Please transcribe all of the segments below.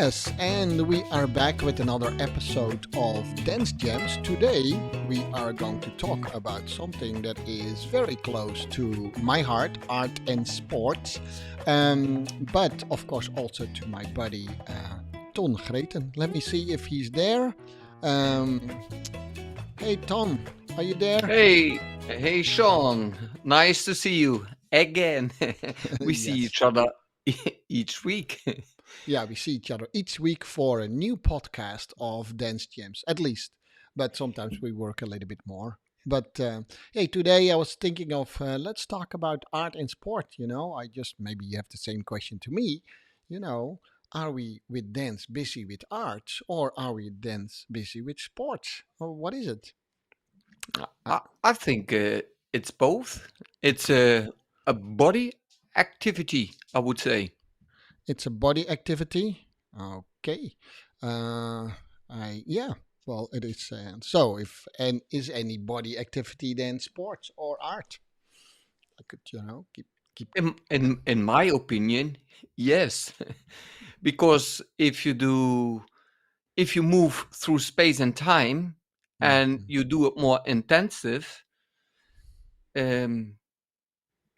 Yes, and we are back with another episode of DanceGems. Today, we are going to talk about something that is very close to my heart, art and sports, but of course also to my buddy, Ton Greten. Let me see if he's there. Um, hey, Ton, are you there? Hey, Sean. Nice to see you again. We see Yes. each other each week. Yeah, we see each other each week for a new podcast of Dance Gems, at least. But sometimes we work a little bit more. But hey, today I was thinking of let's talk about art and sport. I just maybe you have the same question to me. You know, are we with dance busy with arts or are we dance busy with sports? Or what is it? Uh, I think it's both. It's a body activity, I would say. it's a body activity. Okay. Uh, yeah. Well, it is. So, if and is any body activity then sports or art? I could, keep. In my opinion, yes. Because if you move through space and time and Mhm. you do it more intensive, um,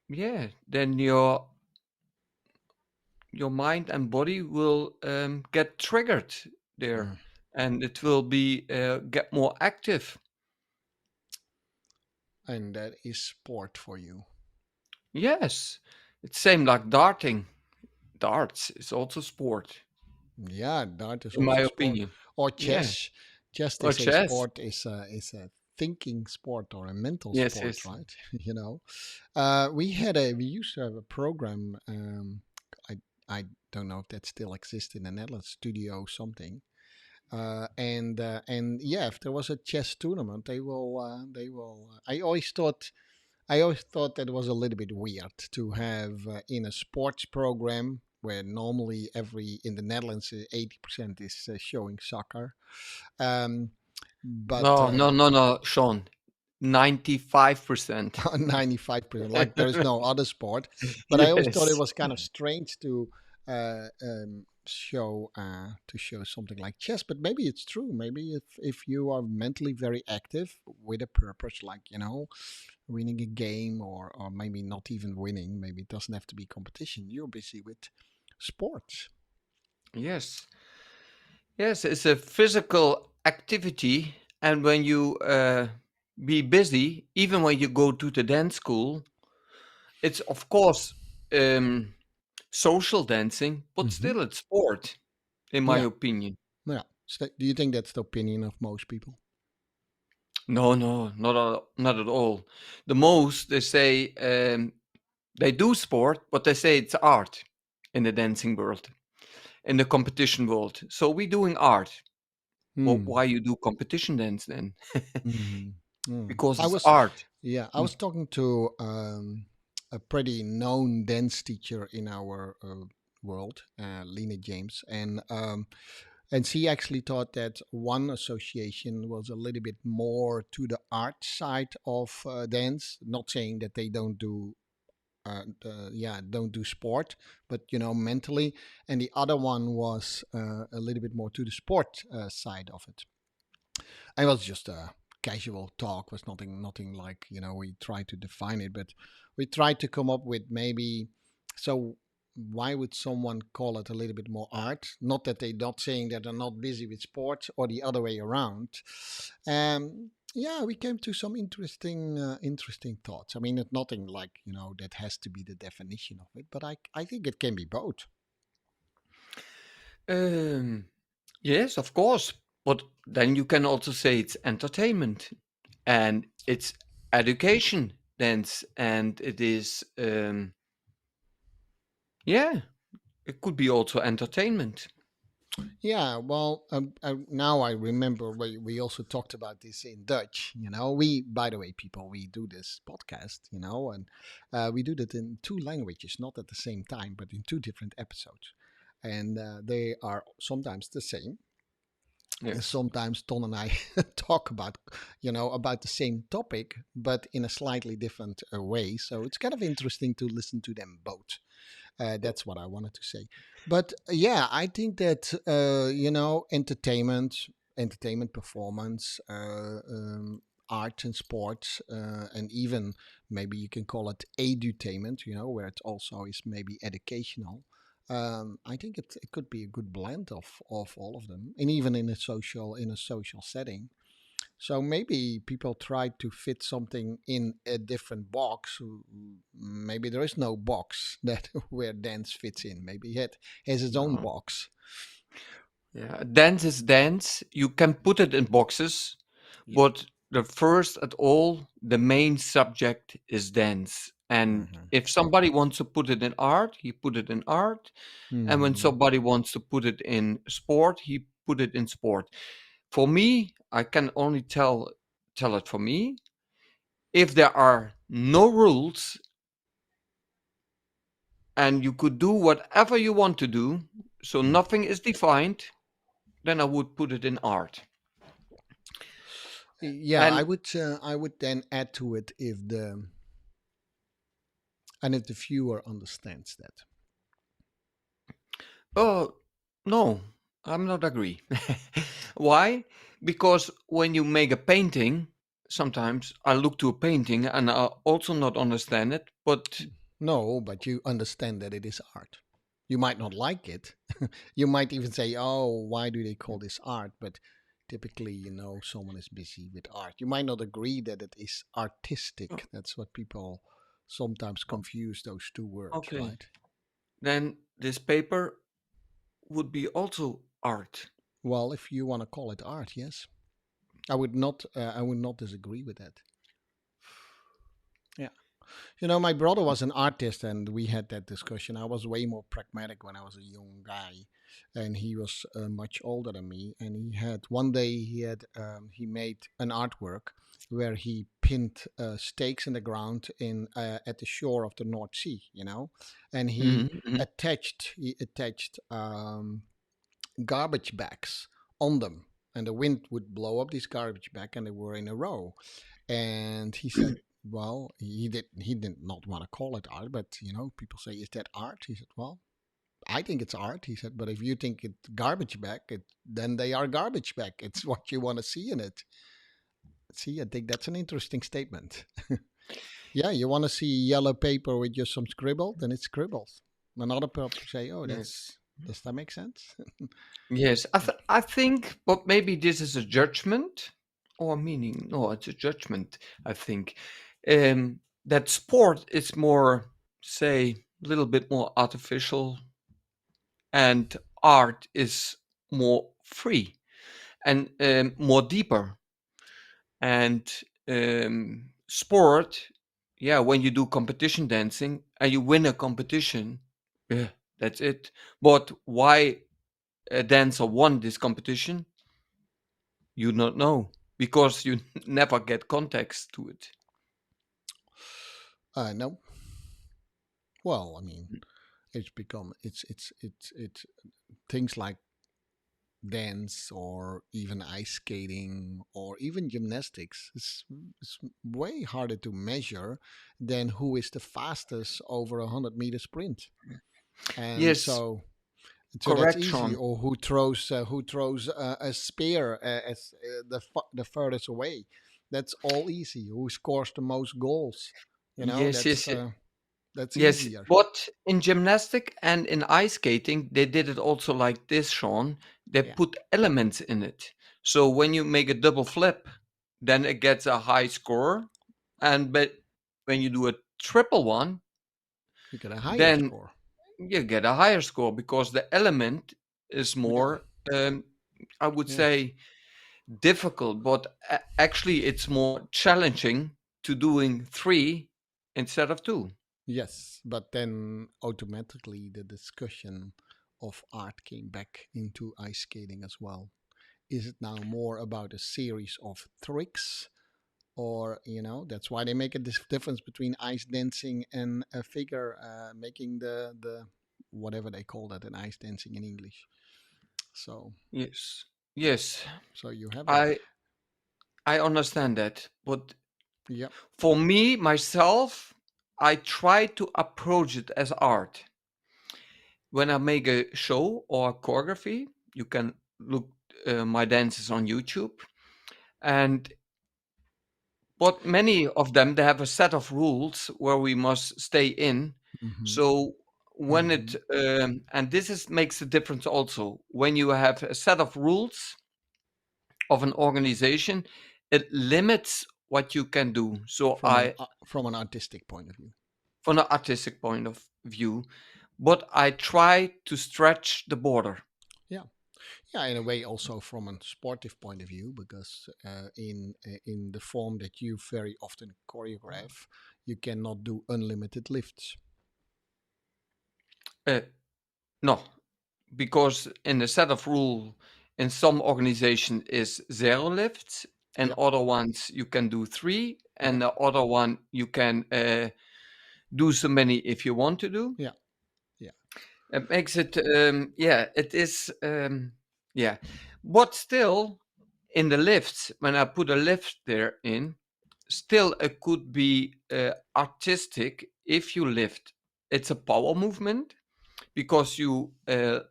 yeah, then your mind and body will get triggered there, Mm. and it will be get more active. And that is sport for you. Yes, it's same like darting. Darts is also sport, Yeah, that is in my also sport. opinion. Or Yeah, chess. Chess, they or say chess. sport is a thinking sport or a mental Yes, sport, yes. right? We used to have a program. I I don't know if that still exists in the Netherlands, Studio something. And yeah, if there was a chess tournament, they will. I always thought that was a little bit weird to have in a sports program where normally every in the Netherlands 80% is showing soccer. Um, but No, no, no, no, Sean. 95%. 95%, like there is no other sport. But I always thought it Yes. was kind of strange to show something like chess. But maybe it's true. Maybe if you are mentally very active with a purpose, like winning a game, or maybe not even winning, maybe it doesn't have to be competition. You're busy with sports. Yes. Yes, it's a physical activity, and when you be busy, even when you go to the dance school, it's of course um, social dancing, but Hmm. still it's sport, in my Yeah, opinion. yeah. Do you think that's the opinion of most people? No, no, not at all. The most they say they do sport, but they say it's art in the dancing world, in the competition world. So we doing art. Well, Hmm. why you do competition dance then? Mhm. Mm. Because I it's was, art. yeah, I Mm. was talking to a pretty known dance teacher in our world, Lena James, and she actually thought that one association was a little bit more to the art side of dance. Not saying that they don't do. Don't do sport, but mentally, and the other one was a little bit more to the sport side of it. It was just a casual talk. Was nothing like we tried to define it, but we tried to come up with maybe. So why would someone call it a little bit more art? Not that they're not saying that they're not busy with sports or the other way around. Yeah, we came to some interesting thoughts. I mean, it's nothing like that has to be the definition of it, but I think it can be both. Um, yes, of course. But then you can also say it's entertainment and it's education dance and it is yeah, it could be also entertainment. Yeah, well, now I remember we also talked about this in Dutch. We, by the way, people, we do this podcast, and we do that in two languages, not at the same time, but in two different episodes. And they are sometimes the same. And Yes. sometimes Ton and I talk about the same topic, but in a slightly different way. So it's kind of interesting to listen to them both. That's what I wanted to say. But yeah, I think that entertainment, performance, art and sports, and even maybe you can call it edutainment. Where it also is maybe educational. I think it could be a good blend of all of them, and even in a social setting. So maybe people try to fit something in a different box. Maybe there is no box that where dance fits in. Maybe it has its own No. box. Yeah, dance is dance. You can put it in boxes, Yeah. but the first at all, the main subject is dance. And Hmm. if somebody wants to put it in art, he put it in art. And when Hmm. somebody wants to put it in sport, he put it in sport. For me, I can only tell it for me. If there are no rules and you could do whatever you want to do, so nothing is defined, then I would put it in art. Yeah, I And would. I would then add to it if the viewer understands that. oh no, I'm not agree. Why? Because when you make a painting, sometimes I look to a painting and I also not understand it, but No, but you understand that it is art. You might not like it. You might even say, "Oh, why do they call this art?" But typically, someone is busy with art. You might not agree that it is oh, artistic. That's what people sometimes oh, confuse those two words, okay, right? then this paper would be also art. Well, if you want to call it art, yes, I would not. I would not disagree with that. Yeah. My brother was an artist, and we had that discussion. I was way more pragmatic when I was a young guy, and he was much older than me. And he had one day he made an artwork where he pinned stakes in the ground in at the shore of the North Sea, and he Mhm, mhm. attached garbage bags on them, and the wind would blow up these garbage bags, and they were in a row. And he said, well, he did not want to call it art, but people say, is that art? He said, well, I think it's art. He said, but if you think it's garbage bag, then they are garbage bag. It's what you want to see in it. See, I think that's an interesting statement. Yeah, you want to see yellow paper with just some scribble, then it's scribbles. Another people say, oh, Yes. does that make sense? Yes, Yeah. I think, but maybe this is a judgment or meaning. No, it's a judgment. I think that sport is more, say, a little bit more artificial, and art is more free and more deeper. And sport, yeah, when you do competition dancing and you win a competition, yeah, that's it. But why a dancer won this competition? You don't know because you never get context to it. No. Well, I mean, it's things like dance or even ice skating or even gymnastics is way harder to measure than who is the fastest over a 100-meter sprint. And Yes, so that's correct, easy. Sean. Or who throws a spear as the furthest away. That's all easy. Who scores the most goals? Yes, That's yes, that's yes. easier. But in gymnastic and in ice skating, they did it also like this, Sean. They Yeah, put elements in it. So when you make a double flip, then it gets a high score. And but when you do a triple one, you get a higher then score. you get a higher score because the element is Yeah, more, I would yeah. say, difficult, but actually it's more challenging to doing three instead of two. Yes, but then automatically the discussion of art came back into ice skating as well. Is it now more about a series of tricks? Or, that's why they make a difference between ice dancing and a figure making the whatever they call that in ice dancing in English. So, Yes, yes, so you have that. I understand that, but Yep. for me myself, I try to approach it as art. when I make a show or a choreography, you can look my dances on YouTube, and but many of them they have a set of rules where we must stay in. Mm-hmm. So when Mm-hmm. it and this is makes a difference also when you have a set of rules of an organization, it limits what you can do. So I, From an artistic point of view. from an artistic point of view, but I try to stretch the border. Yeah. Yeah, in a way, also from a sportive point of view, because in the form that you very often choreograph, you cannot do unlimited lifts. Uh, no, because in the set of rule, in some organization is zero lifts, and Yeah, other ones you can do three, yeah, and the other one you can do so many if you want to do. yeah, yeah. It makes it, yeah, it is, yeah. But still, in the lifts, when I put a lift there in, still it could be artistic if you lift. It's a power movement because you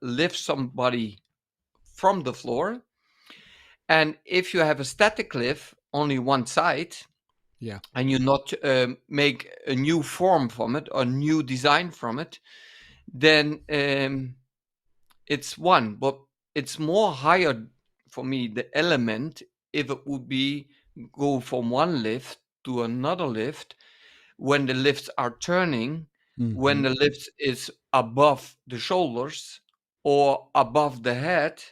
lift somebody from the floor. And if you have a static lift, only one side, Yeah. and you not make a new form from it or new design from it, then it's one, but it's more higher for me the element if it would be go from one lift to another lift when the lifts are turning, when Mm-hmm. the lift is above the shoulders or above the head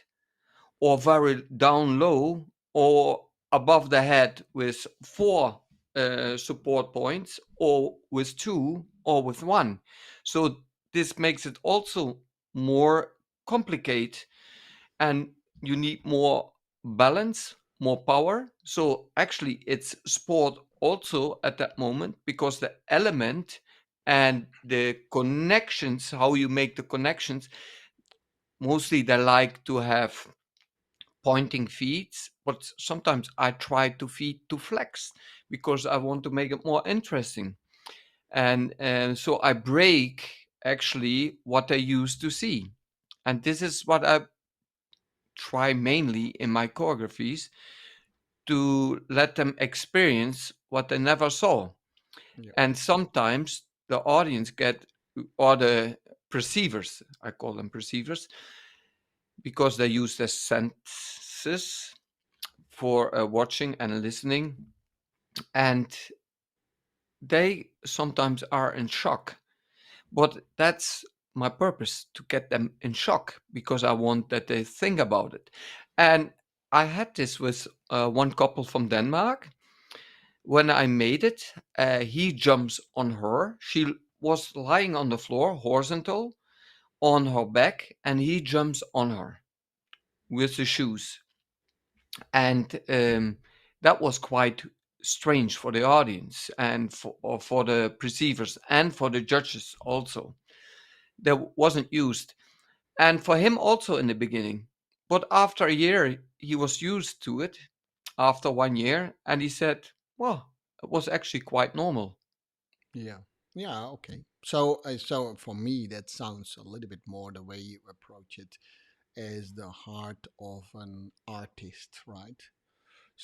or very down low or above the head with four support points or with two or with one. So this makes it also more complicated and you need more balance, more power. So actually it's sport also at that moment because the element and the connections, how you make the connections, mostly they like to have pointing feet, but sometimes I try to feed to flex because I want to make it more interesting. And so I break actually what I used to see. And this is what I try mainly in my choreographies to let them experience what they never saw. Yeah. And sometimes the audience get, or the perceivers, I call them perceivers, because they use their senses for watching and listening, and they sometimes are in shock. But that's my purpose, to get them in shock because I want that they think about it. And I had this with one couple from Denmark. When I made it, he jumps on her. She was lying on the floor, horizontal, on her back, and he jumps on her with the shoes. And that was quite strange for the audience and for the perceivers and for the judges also. That wasn't used, and for him also in the beginning. But after a year, he was used to it. After 1 year, and he said, "Well, it was actually quite normal." Yeah. Yeah. Okay. So for me, that sounds a little bit more the way you approach it as the heart of an artist, right?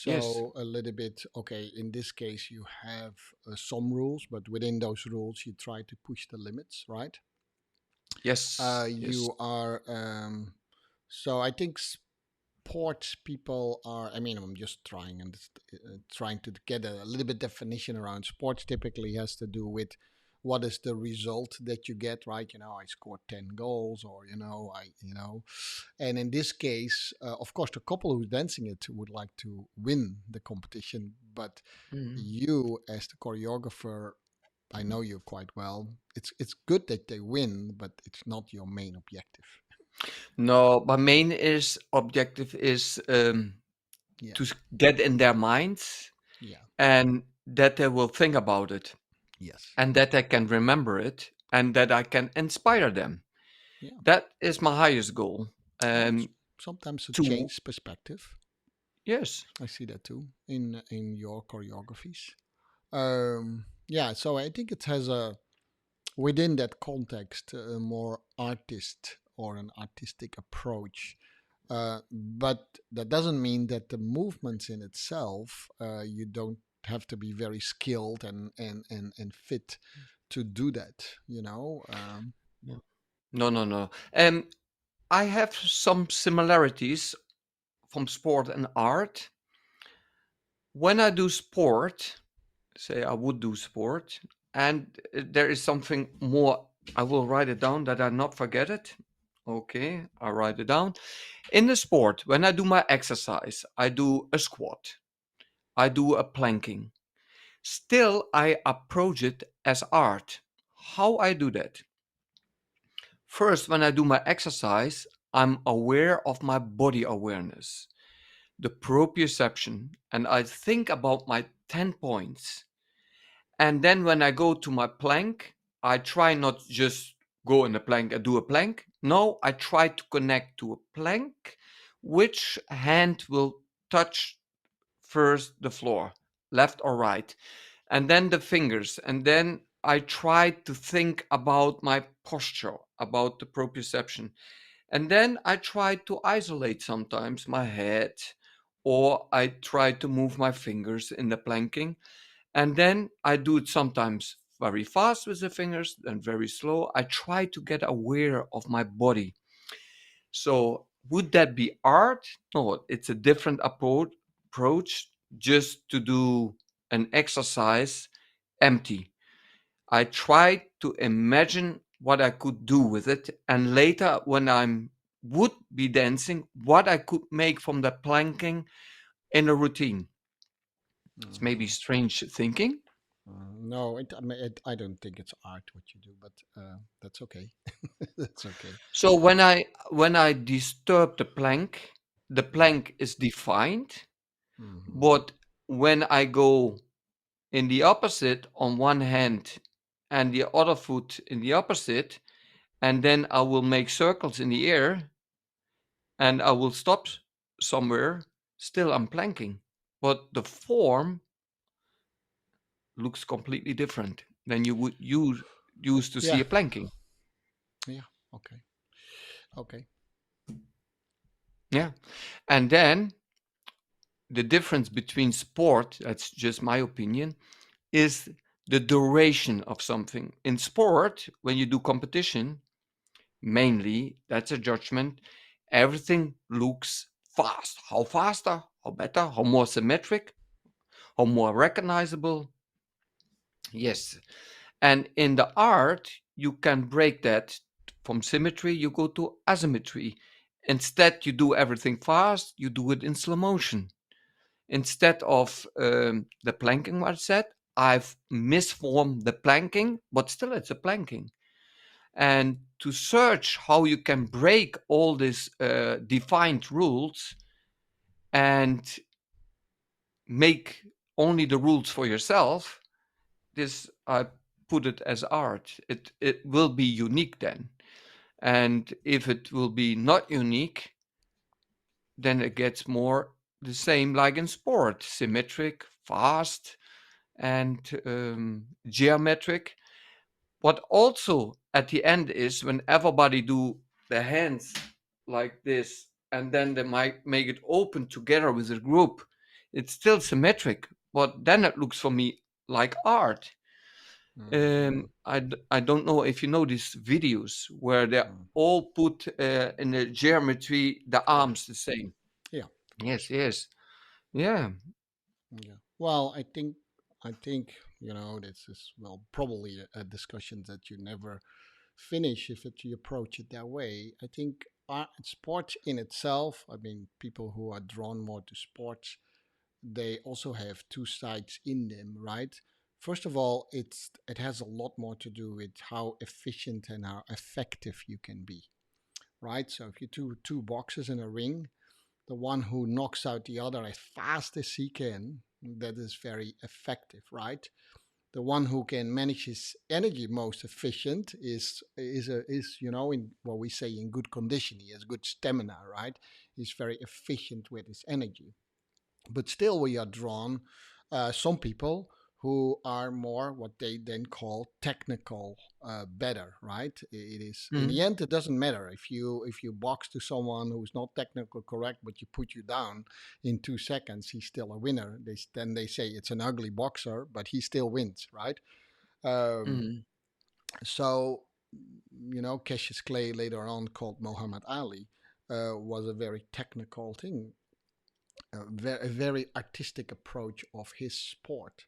Yes, So a little bit, okay, in this case, you have some rules, but within those rules, you try to push the limits, right? yes, yes. You are, so I think sports people are, I mean, I'm just trying and trying to get a little bit definition around sports typically has to do with what is the result that you get, right? I scored 10 goals or, and in this case, of course, the couple who's dancing it would like to win the competition, but Mhm. you as the choreographer, I know you quite well. It's good that they win, but it's not your main objective. No, my main is objective is Yeah, to get in their minds yeah, and that they will think about it yes, and that I can remember it and that I can inspire them. yeah. That is my highest goal. Oh, Um, sometimes a to change perspective. yes, I see that too in your choreographies. Yeah, so I think it has within that context, a more artist or an artistic approach. But that doesn't mean that the movements in itself, you don't have to be very skilled and fit to do that, you know? Yeah. No, no, no. I have some similarities from sport and art. When I do sport, say I would do sport, and there is something more, I will write it down that I not forget it. Okay, I write it down. In the sport, when I do my exercise, I do a squat, I do a planking. Still, I approach it as art. How I do that? First, when I do my exercise, I'm aware of my body awareness, the proprioception, and I think about my 10 points. And then when I go to my plank, I try not just go in a plank and do a plank. No, I try to connect to a plank. Which hand will touch first the floor, left or right? And then the fingers. And then I try to think about my posture, about the proprioception. And then I try to isolate sometimes my head, or I try to move my fingers in the planking. And then I do it sometimes very fast with the fingers, then very slow. I try to get aware of my body. So, would that be art? No, it's a different approach just to do an exercise empty. I try to imagine what I could do with it, and later, when I'm would be dancing, what I could make from the planking in a routine. It's maybe Mhm. strange thinking. No, I mean, I don't think it's art what you do, but that's okay. That's okay. So when I disturb the Mm. plank is defined, Mhm. but when I go in the opposite on one hand and the other foot in the opposite, and then I will make circles in the air and I will stop somewhere, still I'm planking. But the form looks completely different than you would use to see Yeah. a planking. Yeah. Okay. Okay. Yeah. And then the difference between sport, that's just my opinion, is the duration of something. In sport, when you do competition, mainly that's a judgment, everything looks fast. How faster, how better, how more symmetric, how more recognizable. Yes. And in the art, you can break that from symmetry, you go to asymmetry. Instead, you do everything fast, you do it in slow motion. Instead of the planking what I said, I've misformed the planking, but still it's a planking. And to search how you can break all these defined rules and make only the rules for yourself, this I put it as art. It will be unique then. And if it will be not unique, then it gets more the same like in sport, symmetric, fast, and geometric. What also at the end is when everybody do their hands like this, and then they might make it open together with a group. It's still symmetric, but then it looks for me like art. Mhm. I don't know if you know these videos where they Mm. all put in the geometry the Yeah. arms the same. Yeah. Of Yes, course. yes, yeah. Yeah. Well, I think this is probably a discussion that you never finish if you approach it that way. I think sports in itself. I mean, people who are drawn more to sports, they also have two sides in them, right? First of all, it has a lot more to do with how efficient and how effective you can be, right? So if you do two boxers in a ring, the one who knocks out the other as fast as he can, that is very effective, right? The one who can manage his energy most efficient is in what we say in good condition. He has good stamina, right? He's very efficient with his energy. But still, we are drawn. Some people who are more what they then call technical better, right? It is in Mm, the end, it doesn't matter if you box to someone who's not technical correct, but you put you down in 2 seconds, he's still a winner. Then they say it's an ugly boxer, but he still wins, right? Um, mm, so Cassius Clay later on called Muhammad Ali was a very technical thing, a very artistic approach of his sport.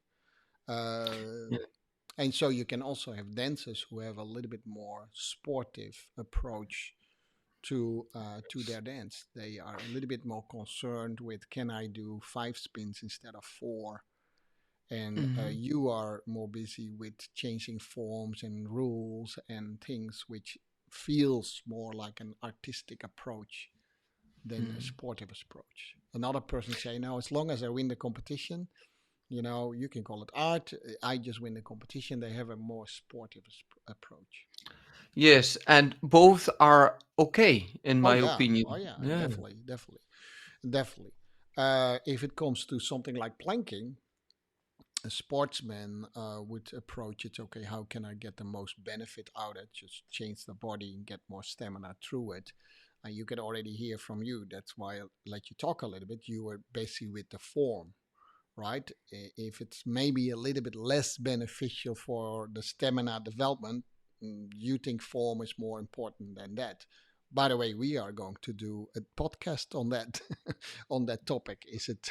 Uh, yeah. and so you can also have dancers who have a little bit more sportive approach to their dance. They are a little bit more concerned with, can I do 5 spins instead of 4? And Mhm, you are more busy with changing forms and rules and things, which feels more like an artistic approach than a mm. sportive approach. Another person say, no, as long as I win the competition, you can call it art. I just win the competition. They have a more sportive approach. Yes, and both are okay, in Oh my yeah, oh opinion. yeah, Yeah. definitely, definitely, definitely. If it comes to something like planking, a sportsman would approach it. Okay, how can I get the most benefit out of it? Just change the body and get more stamina through it. You can already hear from you. That's why I let you talk a little bit. You were basically with the form, right? If it's maybe a little bit less beneficial for the stamina development, you think form is more important than that. By the way, we are going to do a podcast on that on that topic. Is it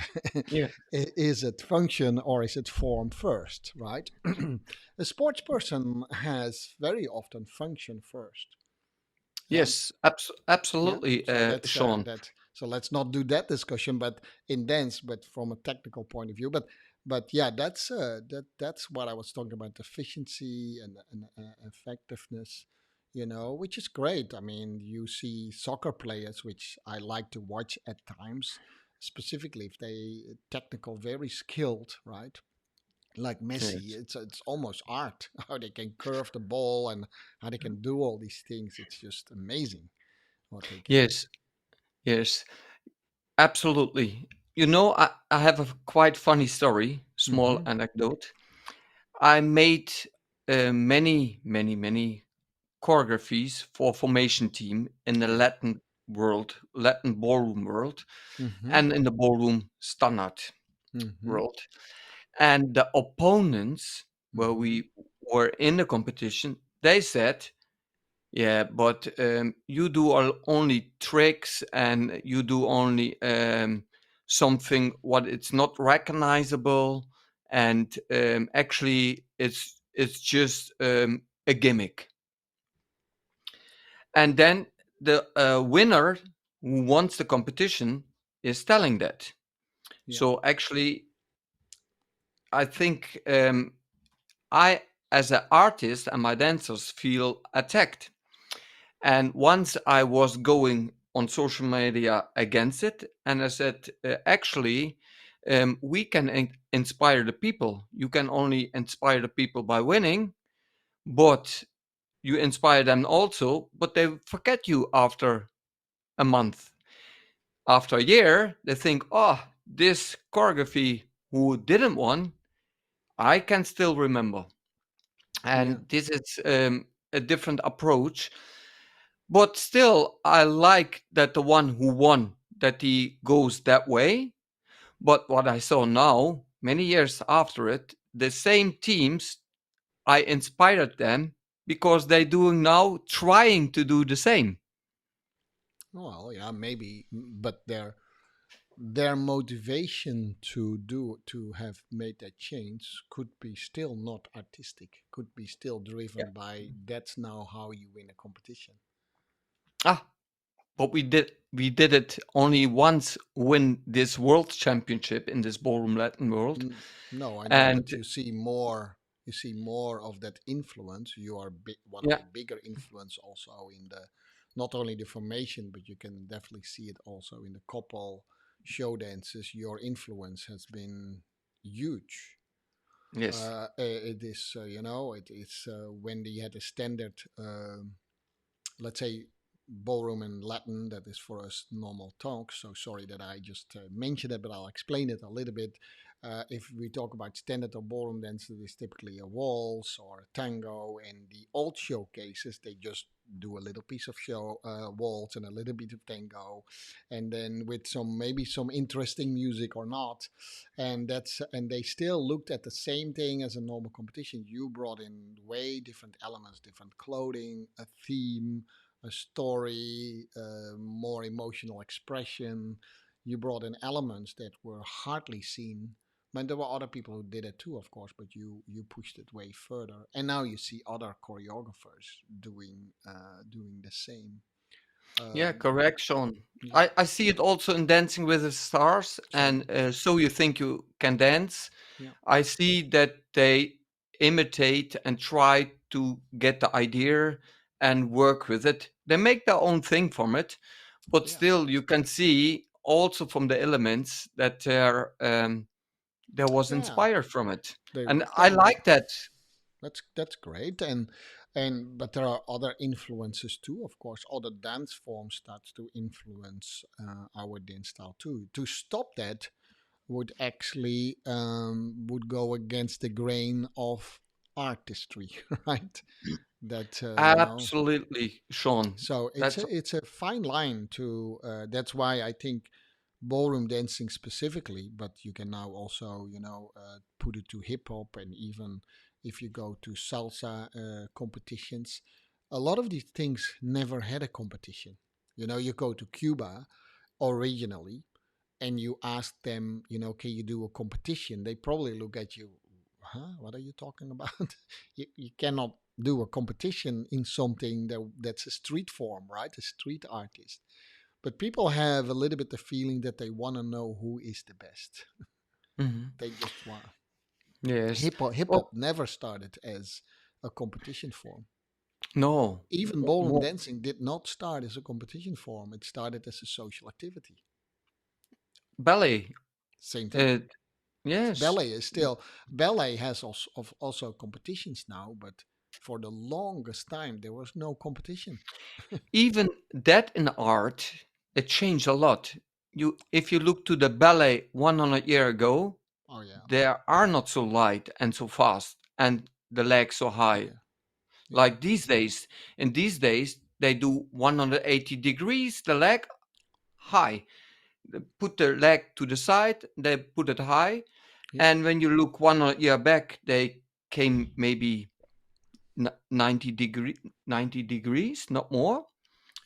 Yeah. is it function or is it form first, right? A sports person has very often function first. Yeah, Yes, yeah. absolutely, So that's Sean. that. So let's not do that discussion, but in dance, but from a technical point of view. But yeah, that's what I was talking about: efficiency and effectiveness. Which is great. I mean, you see soccer players, which I like to watch at times, specifically if they technical, very skilled, right? Like Messi, Yes. it's almost art how they can curve the ball and how they can do all these things. It's just amazing what they can do. Yes, yes, absolutely. I have a quite funny story, small Mm-hmm. anecdote. I made many, many, many choreographies for formation team in the Yeah. Latin world, Latin ballroom world, Mm-hmm. and in the ballroom standard Mm-hmm. world. And the opponents, where Mm-hmm. we were in the competition, they said, yeah, but you do only tricks and you do only something what it's not recognizable, and actually it's just a gimmick. And then the winner who wants the competition is telling that. Yeah. So actually, I think I, as an artist, and my dancers feel attacked. And once I was going on social media against it, and I said, actually, we can inspire the people. You can only inspire the people by winning, but you inspire them also, but they forget you after a month. After a year, they think, oh, this choreography who didn't win, I can still remember. Yeah. And this is a different approach. But still, I like that the one who won, that he goes that way. But what I saw now, many years after it, the same teams, I inspired them because they're doing now trying to do the same. Well, yeah, maybe, but their motivation to have made that change could be still not artistic. Could be still Yeah. driven by that's now how you win a competition. Ah, but we did it only once, win this world championship in this ballroom Latin world. No, I know, And but you see more of that influence. You are one of yeah, the bigger influence also in the not only the formation, but you can definitely see it also in the couple show dances. Your influence has been huge. yes, It is, it's when they had a standard, let's say, ballroom in Latin. That is for us normal talk. So sorry that I just mentioned it, but I'll explain it a little bit. If we talk about standard or ballroom dance, it is typically a waltz or a tango. In the old showcases, they just do a little piece of show waltz and a little bit of tango, and then with some maybe some interesting music or not, and they still looked at the same thing as a normal competition. You brought in way different elements, different clothing, a theme, a story, more emotional expression. You brought in elements that were hardly seen. But there were other people who did it too, of course, but you pushed it way further. And now you see other choreographers doing the same. Yeah, Um, correct, Sean. yeah, I see it also in Dancing with the Stars, sure. and So You Think You Can Dance. Yeah, I see that they imitate and try to get the idea and work with it. They make their own thing from it, but yeah, still you can see also from the elements that there was yeah. inspired from it. They And I yeah. like that. That's great. And but there are other influences too. Of course, other dance forms starts to influence our dance style too. To stop that would actually would go against the grain of artistry, right? That Absolutely, Sean. so That's it's a fine line to. That's why I think ballroom dancing specifically, but you can now also put it to hip hop, and even if you go to salsa competitions, a lot of these things never had a competition. You go to Cuba originally and you ask them, can you do a competition? They probably look at you, huh? What are you talking about? You cannot do a competition in something that's a street form, right? A street artist. But people have a little bit the feeling that they want to know who is the best. Mhm. They just want. Yes. Hip Well, hop never started as a competition form. no. Even Wo- ballroom wo- dancing did not start as a competition form. It started as a social activity. Ballet. Same thing. Uh, yes. Ballet is still ballet has also competitions now, but for the longest time there was no competition. Even that in art, it changed a lot. If you look to the ballet 100 year ago, Oh yeah, they are not so light and so fast, and the legs so high. yeah, yeah, Like these days, in these days, they do 180 degrees, the leg high. They put the leg to the side, they put it high, yeah, and when you look 100 year back, they came maybe 90 degrees, not more,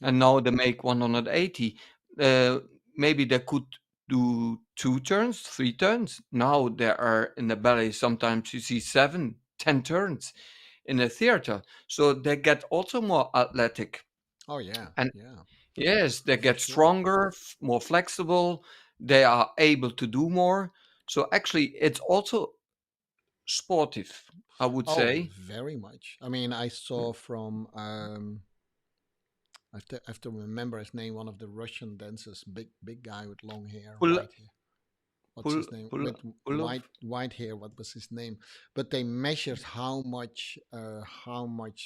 yeah. and now they make 180. Uh, Maybe they could do 2 turns, 3 turns. Now there are in the ballet sometimes you see 7, 10 turns in the theater, so they get also more athletic, Oh yeah, and yeah, yes, they for get sure. stronger, more flexible. They are able to do more. So actually, it's also sportive, I would Oh, say. very much. I mean, I saw from I have to remember his name. One of the Russian dancers, big guy with long hair, Pull, white hair. What's pull, his name? pull, With pull up. white hair. What was his name? But they measured how much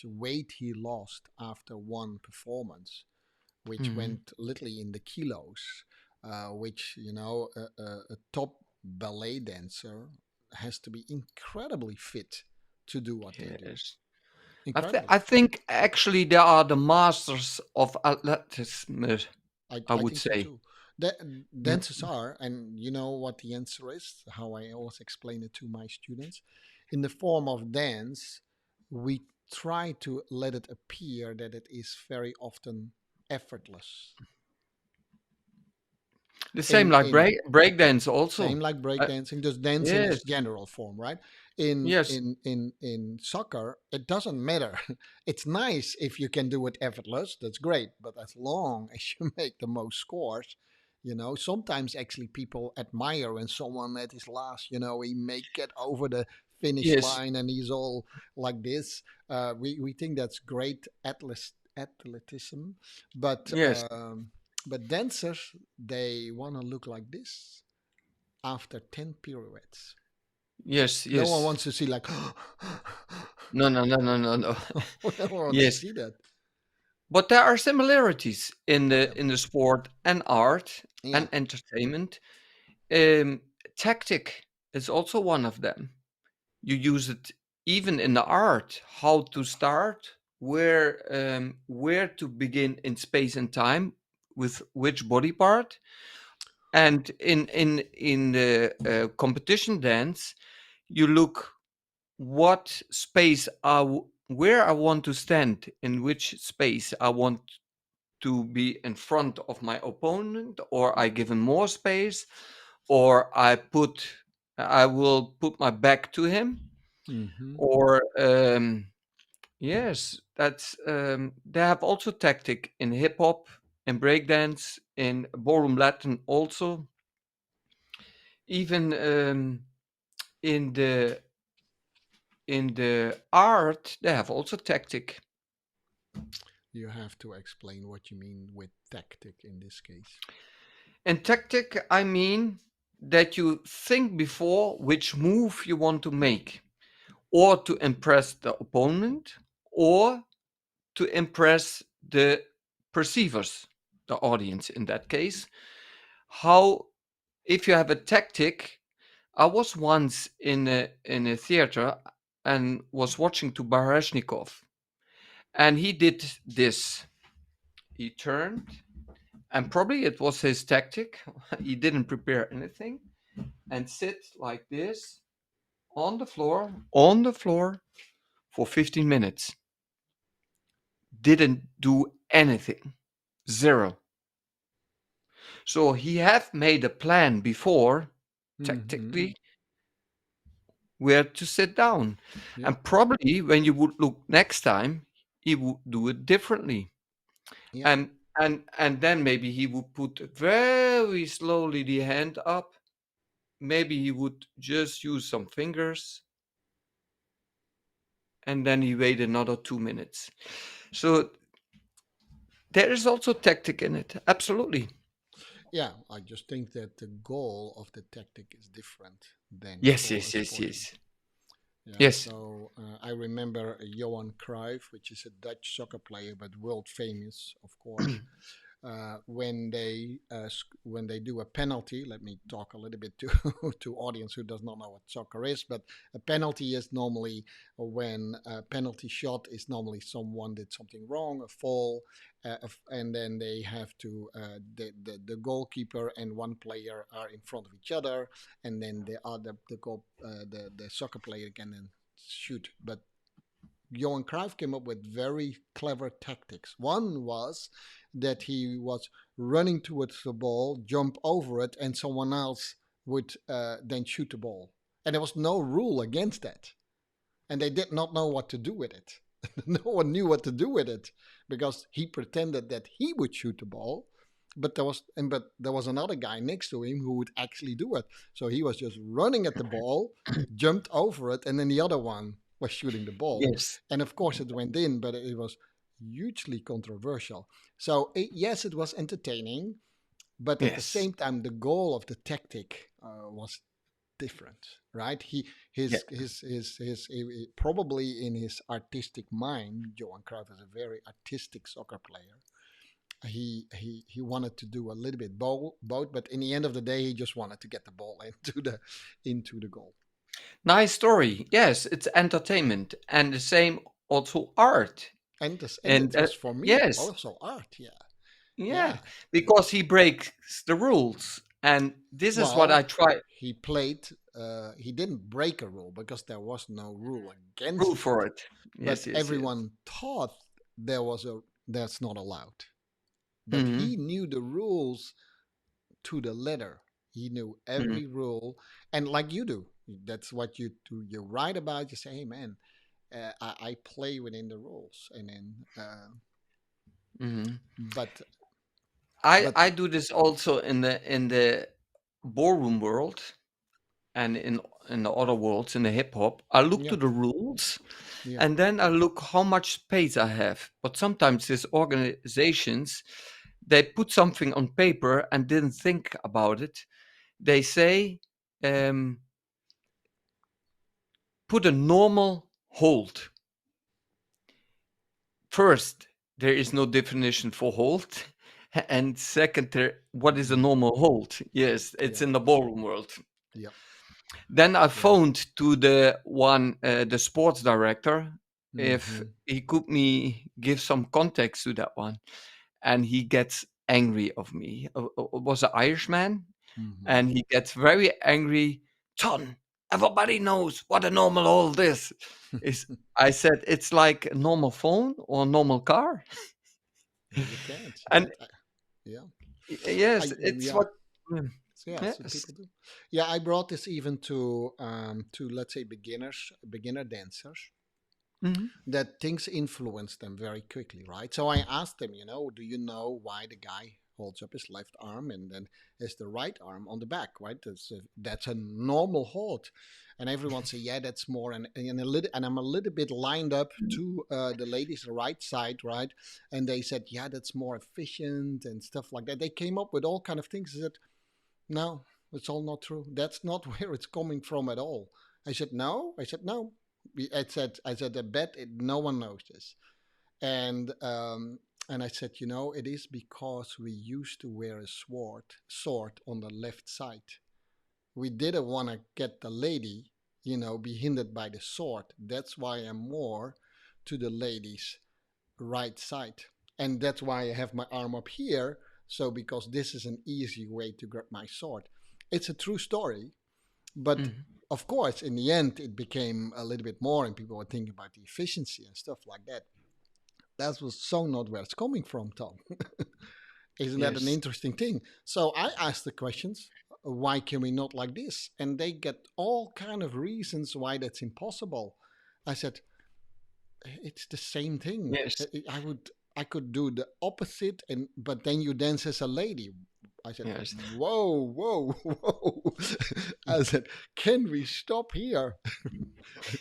weight he lost after one performance, which Mhm. went literally in the kilos. Which a top ballet dancer has to be incredibly fit to do what they do. Yes. Incredibly I fit. think actually they are the masters of athleticism, I I would think so say. too. Yeah. Dances are, and you know what the answer is, how I always explain it to my students. In the form of dance, we try to let it appear that it is very often effortless. The same In like in breakdance also. Same like Uh, breakdancing, just dance in its yes. general form, right? In Yes. in in in soccer, it doesn't matter. It's nice if you can do it effortless, that's great. But as long as you make the most scores, sometimes actually people admire when someone at his last, he make it over the finish Yes. line and he's all like this. We think that's great athleticism, but Yes. dancers, they want to look like this after 10 pirouettes. Yes. No one Yes. wants to see like No. No. No. No. No. No. no one wants to Yes. see that. But there are similarities Oh yeah, in the sport and art yeah, and entertainment. Um, Tactic. is also one of them. You use it even in the art, how to start, where to begin in space and time with which body part. And in the competition dance, you look what space where I want to stand, in which space I want to be in front of my opponent, or I give him more space, or I will put my back to him, Mm-hmm. or yes, that's they have also tactic in hip hop, in breakdance, in ballroom Latin also, even in the art they have also tactic. You have to explain what you mean with tactic in this case. In tactic, I mean that you think before which move you want to make, or to impress the opponent, or to impress the perceivers, the audience in that case. How, if you have a tactic, I was once in a theater and was watching to Barashnikov, and he did this. He turned, and probably it was his tactic. He didn't prepare anything, and sit like this on the floor for 15 minutes. Didn't do anything. Zero. So he had made a plan before, Mm-hmm. tactically, where to sit down. Yeah. And probably when you would look next time, he would do it differently. Yeah. And then maybe he would put very slowly the hand up. Maybe he would just use some fingers, and then he wait another 2 minutes. So there is also tactic in it. Absolutely. Yeah. I just think that the goal of the tactic is different than Yes, for a yes, yes, sporting. yes. Yeah. Yes. So I remember Johan Cruyff, which is a Dutch soccer player, but world famous, of course. When they do a penalty. Let me talk a little bit to to audience who does not know what soccer is. But a penalty is normally when a penalty shot is normally someone did something wrong, a fall, and then they have to the goalkeeper and one player are in front of each other, and then the soccer player can then shoot. But Johan Cruyff came up with very clever tactics. One was that he was running towards the ball, jump over it, and someone else would then shoot the ball. And there was no rule against that. And they did not know what to do with it. No one knew what to do with it because he pretended that he would shoot the ball, but there was another guy next to him who would actually do it. So he was just running at the ball, jumped over it, and then the other one was shooting the ball. Yes. And of course, it went in, but it was hugely controversial. So yes, it was entertaining, but at the Yes. same time, the goal of the tactic was different, right? Yeah. Probably in his artistic mind, Johan Cruyff is a very artistic soccer player. He wanted to do a little bit both, but in the end of the day, he just wanted to get the ball into the goal. Nice story. Yes, it's entertainment, and the same also art. And And it was for me yes, also art. Yeah, yeah, yeah. because he breaks the rules, and this is what I Well, try he played. He didn't break a rule because there was no rule rule against for it, it. Yes, but yes, yes. everyone thought that's not allowed. But Hmm. he knew the rules to the letter. He knew Hmm. every rule, and like you do, that's what you do. You write about. You say, "Hey, man, I play within the rules," and then, Hmm. but I but I do this also in the ballroom world, and in the other worlds, in the hip hop. I look yeah, to the rules, yeah, and then I look how much space I have. But sometimes these organizations, they put something on paper and didn't think about it. They say, um, put a normal hold. First, there is no definition for hold. And second, what is a mm, normal hold? Yes, it's yeah, in the ballroom world. yeah. Then I Yeah. phoned to the sports director, if Hmm. he could me give some context to that one, and he gets angry of me. It was an Irishman, Hmm. and he gets very angry. Ton, everybody knows what a normal hold is. I said it's like a normal phone or a normal car, You can't. and Yeah. yes, I it's yeah. what. Mm, So yeah, so Yes. people do. Yeah, I brought this even to let's say beginner dancers, Mhm. that things influence them very quickly, right? So I asked them, do you know why the guy holds up his left arm and then has the right arm on the back, right? That's a normal hold, and everyone say, yeah, that's more, and I'm a little bit lined up to the ladies' right side, right? And they said, yeah, that's more efficient and stuff like that. They came up with all kind of things. I said, no, it's all not true. That's not where it's coming from at all. I said, no. I said, no. I bet no one knows this. And I said, it is because we used to wear a sword on the left side. We didn't want to get the lady, be hindered by the sword. That's why I'm more to the lady's right side. And that's why I have my arm up here. So, because this is an easy way to grab my sword. It's a true story. But Mhm. of course, in the end, it became a little bit more, and people were thinking about the efficiency and stuff like that. That was so not where it's coming from, Tom. Isn't that an Yes. interesting thing? So I asked the questions, why can we not like this? And they get all kind of reasons why that's impossible. I said, it's the same thing. Yes. I could do the opposite, and but then you dance as a lady. I said, Yes. whoa, whoa, whoa. I said, can we stop here?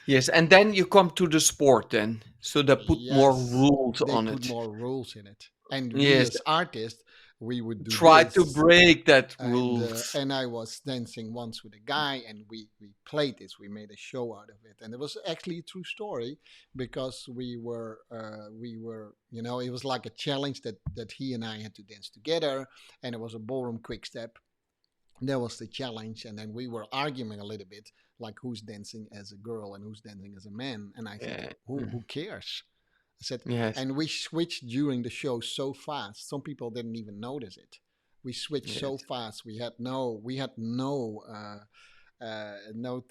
Yes, and then you come to the sport then. So they put more Yes, rules they on put it. more rules in it. And we Yes, as artists, we would do try to this. break that And rules. and I was dancing once with a guy, and we played this. We made a show out of it, and it was actually a true story, because we were it was like a challenge that he and I had to dance together, and it was a ballroom quick step. That was the challenge, and then we were arguing a little bit, like who's dancing as a girl and who's dancing as a man. And I said, Yeah. who cares? I said, Yes. and we switched during the show so fast. Some people didn't even notice it. We switched Yes. so fast. We had no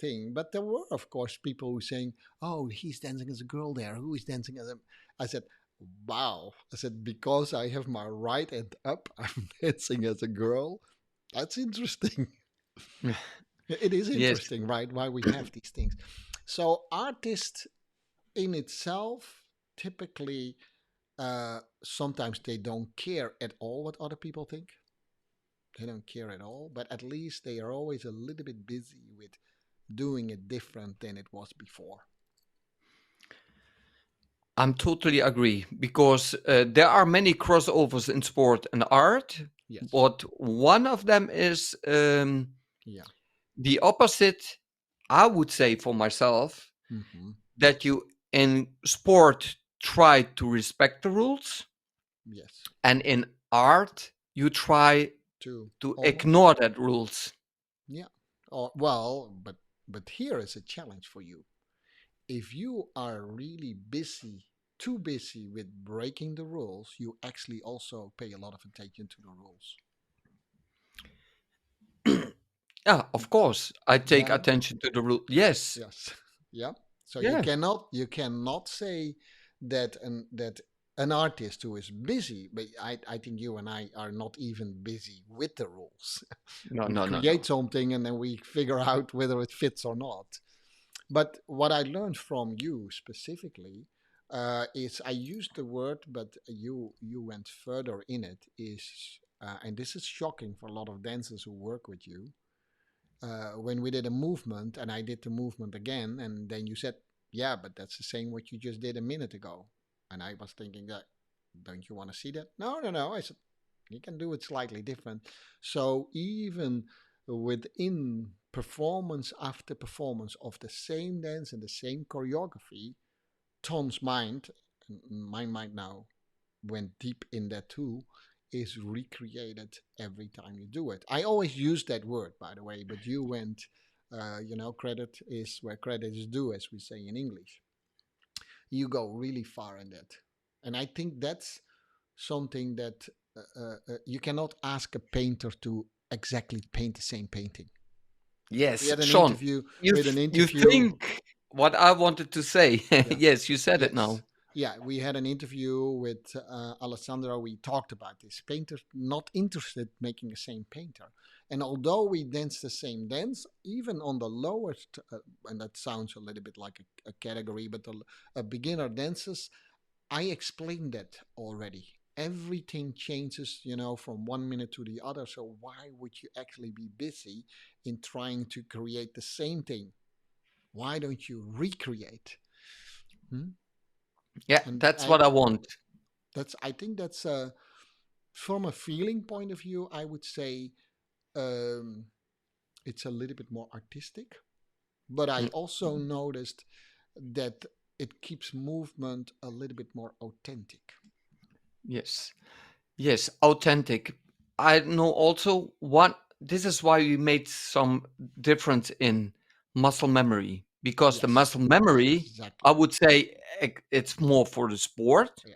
thing. But there were, of course, people who saying, "Oh, he's dancing as a girl there. Who is dancing as a?" I said, "Wow." I said, because I have my right hand up, I'm dancing as a girl. That's interesting. It is Yes. interesting, right? Why we have these things. So artists in itself typically sometimes they don't care at all what other people think. They don't care at all, but at least they are always a little bit busy with doing it different than it was before. I'm totally agree because there are many crossovers in sport and art, Yes. but one of them is Yeah. the opposite. I would say for myself Hmm. that you in sport try to respect the rules, Yes. and in art you try To to almost. ignore that rules. Yeah. Or well, but here is a challenge for you. If you are really busy, too busy with breaking the rules, you actually also pay a lot of attention to the rules. Yeah, of course. I take Yeah. attention to the rule. Yes. Yes. Yeah. So you Yeah. cannot you cannot say that an artist who is busy, but I think you and I are not even busy with the rules. No, We no, no, no. create something and then we figure out whether it fits or not. But what I learned from you specifically is I used the word, but you went further in it. And this is shocking for a lot of dancers who work with you. When we did a movement, and I did the movement again, and then you said, "Yeah, but that's the same what you just did a minute ago." And I was thinking that, don't you want to see that? No, no, no. I said, you can do it slightly different. So even within performance after performance of the same dance and the same choreography, Tom's mind, and my mind now went deep in that too, is recreated every time you do it. I always use that word, by the way, but you went Credit is where credit is due, as we say in English. You go really far in that. And I think that's something that you cannot ask a painter to exactly paint the same painting. We Yes, had an Sean, interview. you We had an you interview. think what I wanted to say. Yeah. Yes, you said it Yes. now. Yeah, we had an interview with Alessandra. We talked about this. Painters not interested making the same painter. And although we dance the same dance, even on the lowest, and that sounds a little bit like a category, but a beginner dances, I explained that already. Everything changes, from 1 minute to the other. So why would you actually be busy in trying to create the same thing? Why don't you recreate? Hmm? Yeah, And that's what I want. I think that's from a feeling point of view, I would say um, it's a little bit more artistic. But I Mm, also noticed that it keeps movement a little bit more authentic. yes. Yes, authentic. I know also what this is why we made some difference in muscle memory because the Yes, muscle memory, I exactly. would say it's more for the sport. Yeah,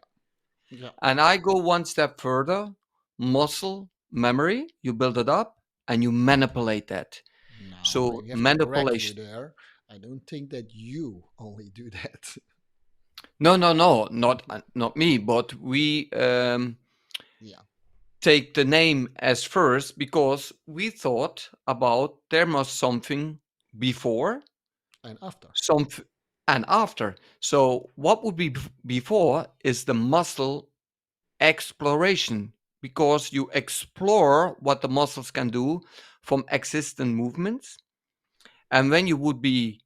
yeah. And I go one step further. Muscle memory, you build it up and you manipulate that. No, So I have to correct you manipulation. there. I don't think that you only do that. No, no, no, not me, but we Yeah, take the name as first because we thought about there must something before, and after. some and after. So what would be before is the muscle exploration because you explore what the muscles can do from existing movements, and when you would be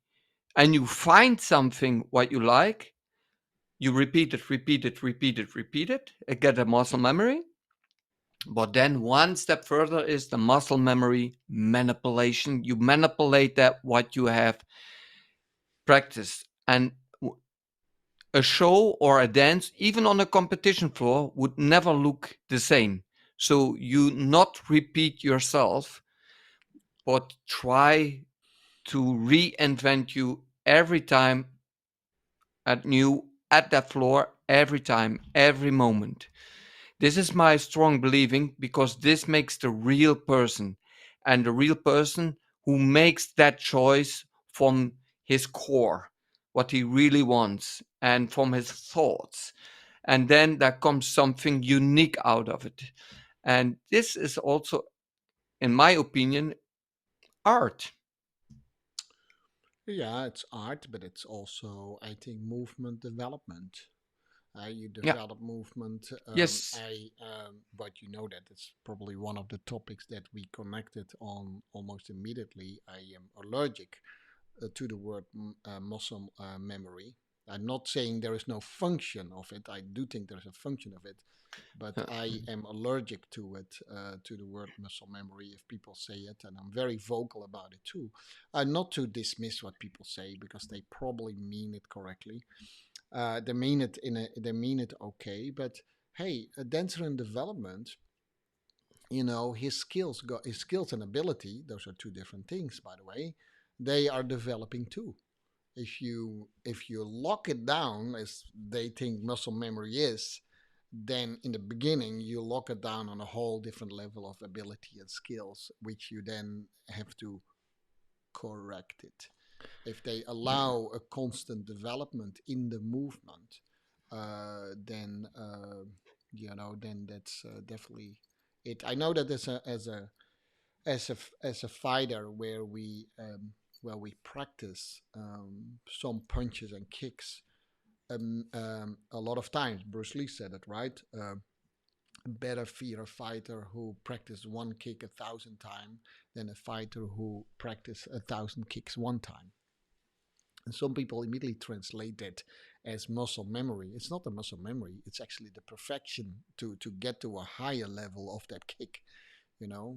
and you find something what you like, you repeat it, repeat it, repeat it, repeat it, and get a muscle memory. But then one step further is the muscle memory manipulation. You manipulate that what you have practiced. And a show or a dance, even on a competition floor, would never look the same. So you not repeat yourself, but try to reinvent you every time at new at that floor, every time, every moment. This is my strong believing because this makes the real person and the real person who makes that choice from his core, what he really wants, and from his thoughts. And then there comes something unique out of it. And this is also, in my opinion, art. Yeah, it's art, but it's also, I think, movement development. You Yeah. develop movement. Yes. But you know that it's probably one of the topics that we connected on almost immediately. I am allergic to the word muscle memory. I'm not saying there is no function of it. I do think there's a function of it, but I am allergic to it, to the word muscle memory if people say it, and I'm very vocal about it too. Not to dismiss what people say because they probably mean it correctly. They mean it okay, but hey, a dancer in development, his skills and ability, those are two different things, by the way. They are developing too. If you lock it down as they think muscle memory is, then in the beginning you lock it down on a whole different level of ability and skills, which you then have to correct it. If they allow a constant development in the movement, then that's definitely it. I know that as a fighter where we practice some punches and kicks a lot of times. Bruce Lee said it right. Better fear a fighter who practiced one kick 1,000 times than a fighter who practiced 1,000 kicks one time. And some people immediately translate that as muscle memory. It's not the muscle memory. It's actually the perfection to get to a higher level of that kick.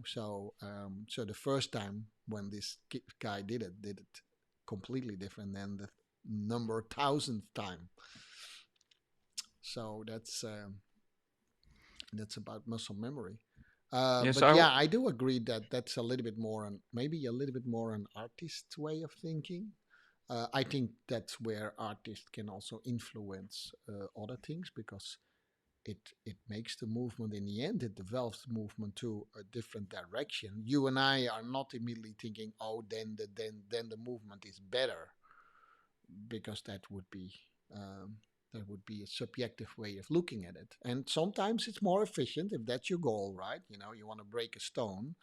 So the first time when this guy did it completely different than the number thousandth time. So that's about muscle memory. Yes, But yeah, I do agree that that's a little bit more on maybe a little bit more an artist way of thinking. I think that's where artists can also influence other things because it makes the movement in the end. It develops the movement to a different direction. You and I are not immediately thinking, oh, then the movement is better because um, that would be a subjective way of looking at it. And sometimes it's more efficient if that's your goal, right? You know, you want to break a stone,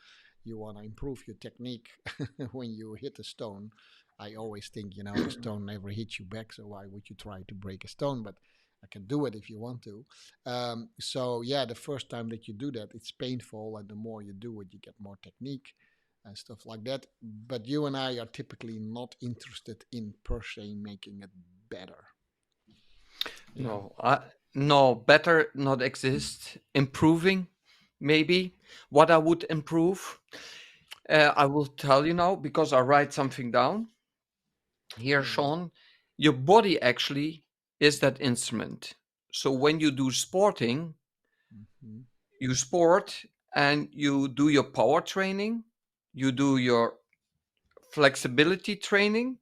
you want to improve your technique when you hit a stone. I always think, you know, the stone never hits you back, so why would you try to break a stone? But I can do it if you want to. So yeah, the first time that you do that, it's painful, and the more you do it, you get more technique and stuff like that. But you and I are typically not interested in per se making it better. Yeah. no, no, better not exist. Improving, maybe. What I would improve, I will tell you now because I write something down here, Mm. Sean. Your body actually is that instrument. So when you do sporting, Mm-hmm. you sport and you do your power training, you do your flexibility training,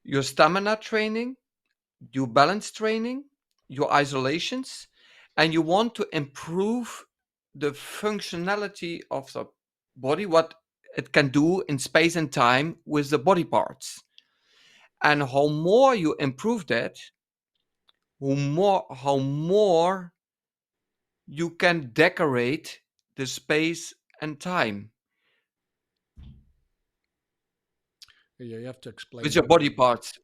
your stamina training, your balance training, your isolations, and you want to improve the functionality of the body, what it can do in space and time with the body parts. And how more you improve that, how more you can decorate the space and time Yeah, you have to explain with the your body word. parts.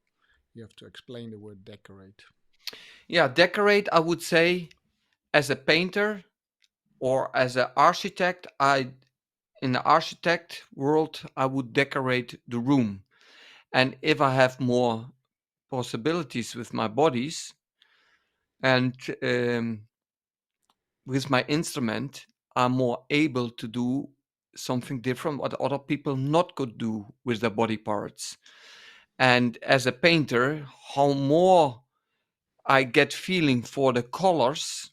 You have to explain the word decorate. Yeah, decorate, I would say, as a painter or as an architect, I in the architect world, I would decorate the room. And if I have more possibilities with my bodies and with my instrument, I'm more able to do something different what other people not could do with their body parts. And as a painter, how more I get feeling for the colors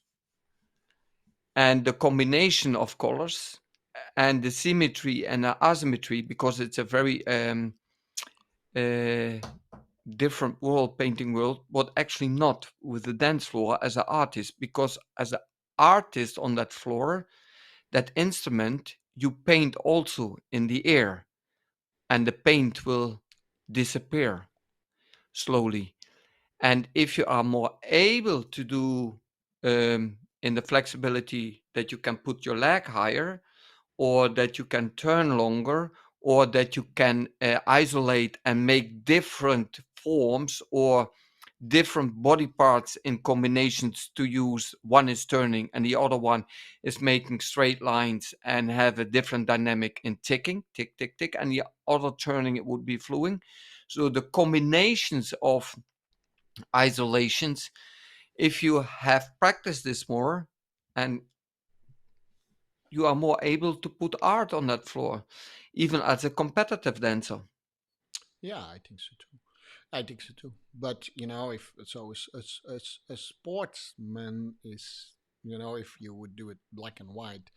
and the combination of colors and the symmetry and the asymmetry because it's a very uh, different world, painting world, but actually not with the dance floor as an artist, because as an artist on that floor, that instrument you paint also in the air, and the paint will disappear slowly. And if you are more able to do in the flexibility that you can put your leg higher, or that you can turn longer, or that you can isolate and make different forms or different body parts in combinations to use. One is turning and the other one is making straight lines and have a different dynamic in ticking, tick, tick, tick, and the other turning it would be flowing. So the combinations of isolations, if you have practiced this more and you are more able to put art on that floor, even as a competitive dancer. Yeah, I think so too. I think so too. But you know, if so, a sportsman is, you know, if you would do it black and white,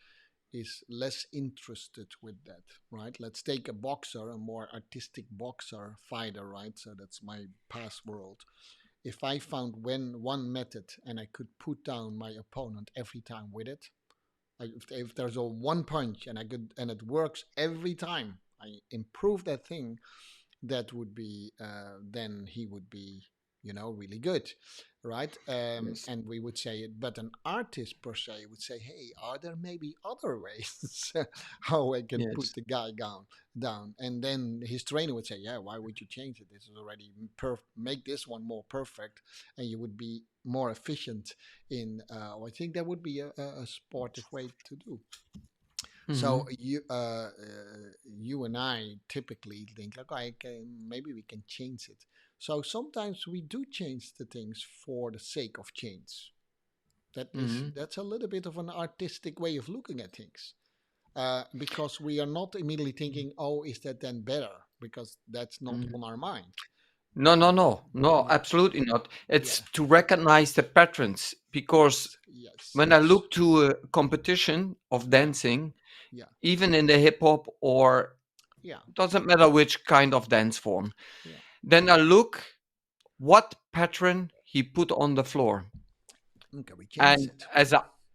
is less interested with that, right? Let's take a boxer, a more artistic boxer, fighter, right? So that's my past world. If I found when one method and I could put down my opponent every time with it, if there's a one punch and I could and it works every time, I improve that thing, that would be then he would be, you know, really good, right? Yes. And we would say it, but an artist per se would say, hey, are there maybe other ways how I can put Yes. the guy down? And then his trainer would say, yeah, why would you change it? This is already make this one more perfect, and you would be more efficient in I think that would be a sportive way to do. So Hmm. you and I typically think like, okay, maybe we can change it. So sometimes we do change the things for the sake of change. Hmm. That's a little bit of an artistic way of looking at things, because we are not immediately thinking, oh, is that then better? Because that's not Hmm. on our mind. No, no, Uh, no, no, yeah, absolutely not. yeah, It's to recognize the patterns because Yes, when I look to a competition of yeah, dancing, yeah, even in the hip hop or yeah, doesn't matter which kind of dance form, yeah. then I look what pattern he put on the floor. Okay, we change And it.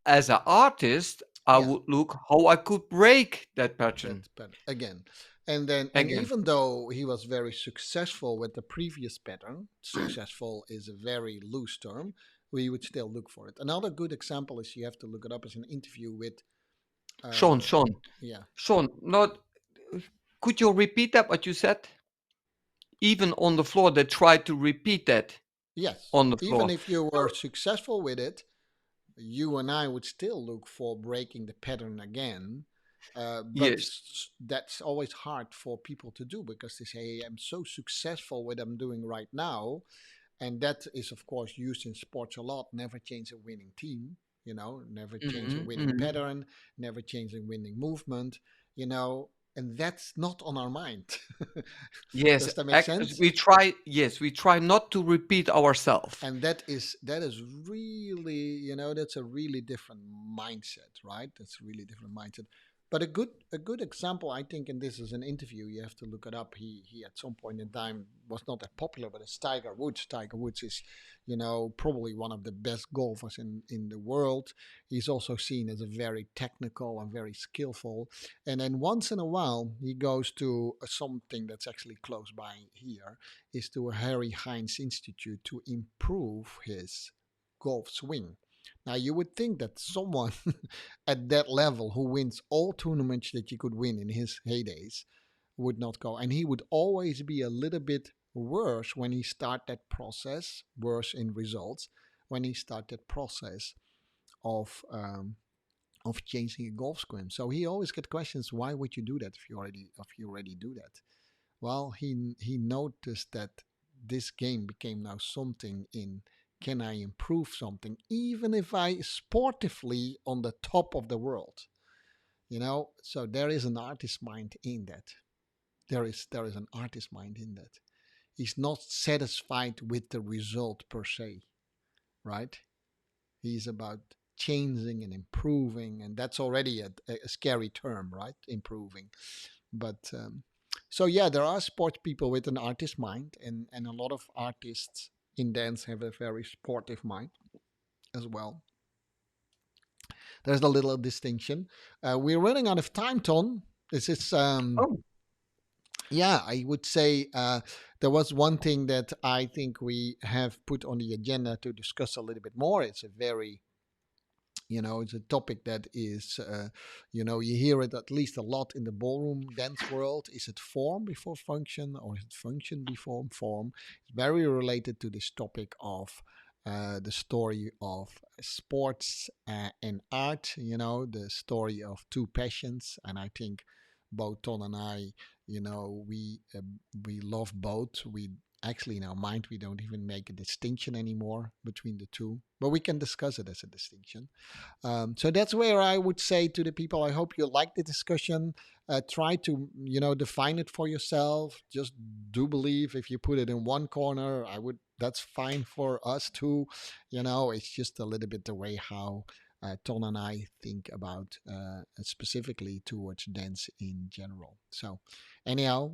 as an artist, I Yeah, would look how I could break that pattern that's better again. And then, and again. even though he was very successful with the previous pattern, successful is a very loose term, we would still look for it. Another good example is you have to look it up as an interview with, Sean, uh, Sean, yeah, Sean, not could you repeat that what you said? Even on the floor, they tried to repeat that yes. on the Even floor. if you were successful with it, you and I would still look for breaking the pattern again. But Yes. that's always hard for people to do because they say, hey, I'm so successful with what I'm doing right now. And that is, of course, used in sports a lot. Never change a winning team, never change a Hmm, winning hmm. pattern, never change a winning movement, and that's not on our mind. Yes, Does that make sense? we try. Yes, we try not to repeat ourselves. And that is really, that's a really different mindset, right? That's a really different mindset. But a good example, I think, and this is an interview, you have to look it up. He at some point in time was not that popular, but it's Tiger Woods. Tiger Woods is, probably one of the best golfers in the world. He's also seen as a very technical and very skillful. And then once in a while he goes to something that's actually close by here, is to a Harry Hines Institute to improve his golf swing. Now, you would think that someone at that level who wins all tournaments that you could win in his heydays would not go. And he would always be a little bit worse when he start that process, worse in results, when he start that process of changing a golf swing. So he always get questions, why would you do that if you already do that? Well, he noticed that this game became now something in, can I improve something even if I sportively on the top of the world? So there is an artist mind in that. There is an artist mind in that. He's not satisfied with the result per se, right? He's about changing and improving, and that's already a scary term, right? Improving. But so yeah, there are sports people with an artist mind, and a lot of artists in dance have a very sportive mind as well. There's a little distinction. We're running out of time, Ton. This is Oh, yeah, I would say there was one thing that I think we have put on the agenda to discuss a little bit more. It's a topic that is, you hear it at least a lot in the ballroom dance world. Is it form before function, or is it function before form? It's very related to this topic of the story of sports and art, the story of two passions. And I think both Ton and I, we love both. We actually, in our mind, we don't even make a distinction anymore between the two, but we can discuss it as a distinction. So that's where I would say to the people, I hope you like the discussion. Try to, define it for yourself. Just do believe if you put it in one corner, that's fine for us too. It's just a little bit the way how Ton and I think about specifically towards dance in general. So anyhow,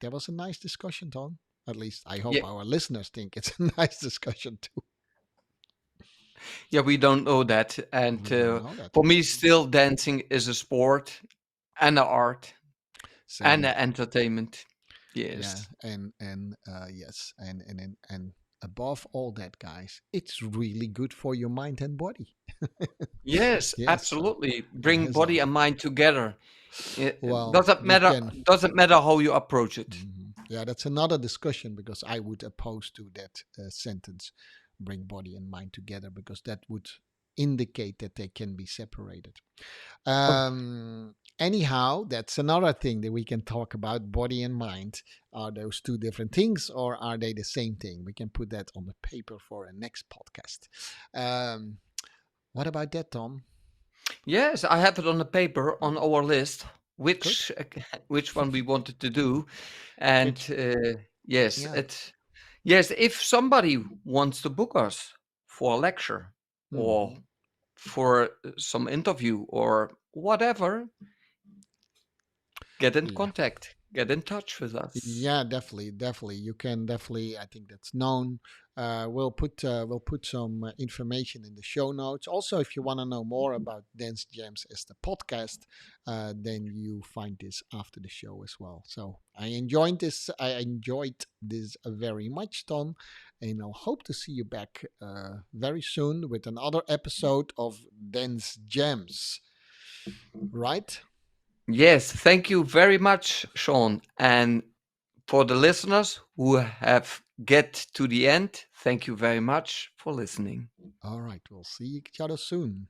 there was a nice discussion, Ton. At least I hope yeah, our listeners think it's a nice discussion too. yeah. We don't know that, and We don't know that. for me, still dancing is a sport and an art and Same. an entertainment. Yeah, Yes, and yes, and above all that, guys, it's really good for your mind and body. yes, Yes, so absolutely. yeah, Bring body so and mind together. It well, doesn't you matter. can. Doesn't matter how you approach it. Yeah, that's another discussion because I would oppose to that sentence, bring body and mind together, because that would indicate that they can be separated. Oh, Anyhow, that's another thing that we can talk about. Body and mind. Are those two different things, or are they the same thing? We can put that on the paper for a next podcast. Um, what about that, Tom? yes, I have it on the paper on our list, Good. which which one we wanted to do, and Which, yes, yeah. it yes. If somebody wants to book us for a lecture, or Hmm. for some interview or whatever, get in Yeah. contact, get in touch with us. Yeah, definitely, definitely. You can definitely. I think that's known. We'll put some information in the show notes. Also, if you want to know more about Dance Gems as the podcast, then you find this after the show as well. So I enjoyed this. I enjoyed this very much, Tom, and I'll hope to see you back very soon with another episode of Dance Gems. Right? Yes, thank you very much, Sean. And for the listeners who have get to the end, thank you very much for listening. All right. We'll see each other soon.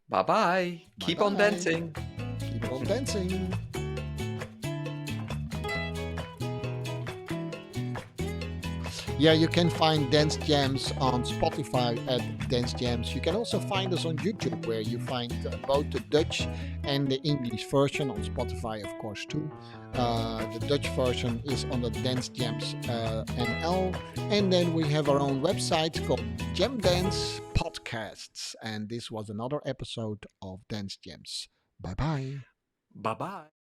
Bye bye. Bye Keep on bye. dancing. Keep on dancing. Yeah, you can find Dance Jams on Spotify at Dance Jams. You can also find us on YouTube, where you find both the Dutch and the English version on Spotify, of course, too. The Dutch version is on the Dance Jams NL, and then we have our own website called Gem Dance Podcasts. And this was another episode of Dance Jams. Bye bye. Bye bye.